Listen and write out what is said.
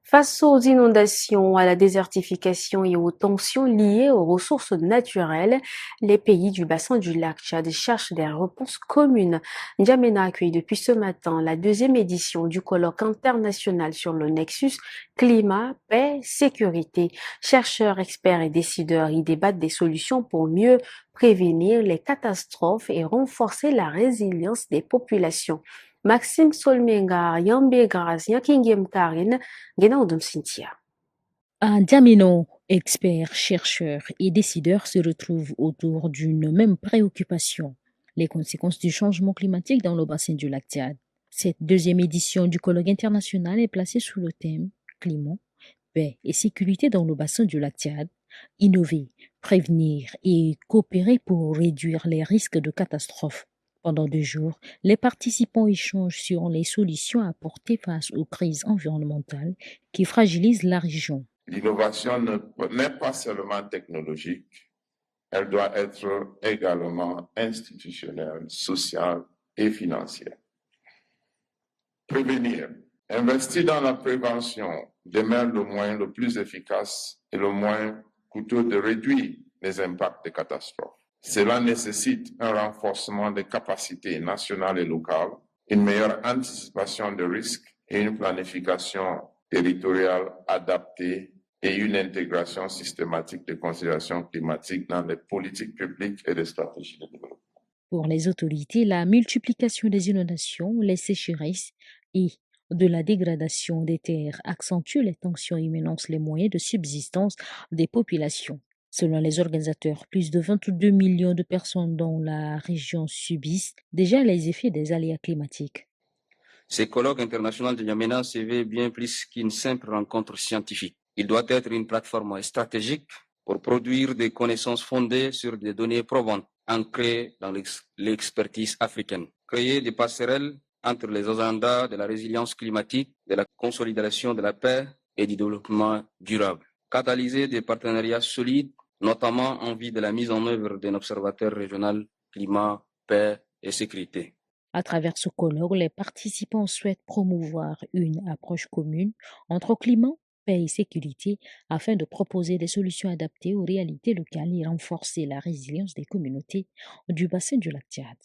Face aux inondations, à la désertification et aux tensions liées aux ressources naturelles, les pays du bassin du lac Tchad cherchent des réponses communes. N'Djamena accueille depuis ce matin la deuxième édition du colloque international sur le nexus climat, paix, sécurité. Chercheurs, experts et décideurs y débattent des solutions pour mieux prévenir les catastrophes et renforcer la résilience des populations. Maxime Solmenga, Yambe Grazia, Kingem Karine, Guénaoudom Cynthia. Un diamino, experts, chercheurs et décideurs se retrouvent autour d'une même préoccupation, les conséquences du changement climatique dans le bassin du lac Tchad. Cette deuxième édition du colloque international est placée sous le thème climat, paix et sécurité dans le bassin du lac Tchad, innover, prévenir et coopérer pour réduire les risques de catastrophes. Pendant 2 jours, les participants échangent sur les solutions à apporter face aux crises environnementales qui fragilisent la région. L'innovation n'est pas seulement technologique, elle doit être également institutionnelle, sociale et financière. Prévenir. Investir dans la prévention demeure le moyen le plus efficace et le moins coûteux de réduire les impacts des catastrophes. Cela nécessite un renforcement des capacités nationales et locales, une meilleure anticipation des risques et une planification territoriale adaptée et une intégration systématique des considérations climatiques dans les politiques publiques et les stratégies de développement. Pour les autorités, la multiplication des inondations, les sécheresses et de la dégradation des terres accentue les tensions et menacent les moyens de subsistance des populations. Selon les organisateurs, plus de 22 millions de personnes dans la région subissent déjà les effets des aléas climatiques. Ce colloque international de N'Djamena se veut bien plus qu'une simple rencontre scientifique. Il doit être une plateforme stratégique pour produire des connaissances fondées sur des données probantes, ancrées dans l'expertise africaine. Créer des passerelles entre les agendas de la résilience climatique, de la consolidation de la paix et du développement durable. Catalyser des partenariats solides, notamment en vue de la mise en œuvre d'un observateur régional climat, paix et sécurité. À travers ce colloque, les participants souhaitent promouvoir une approche commune entre climat, paix et sécurité afin de proposer des solutions adaptées aux réalités locales et renforcer la résilience des communautés du bassin du lac Tchad.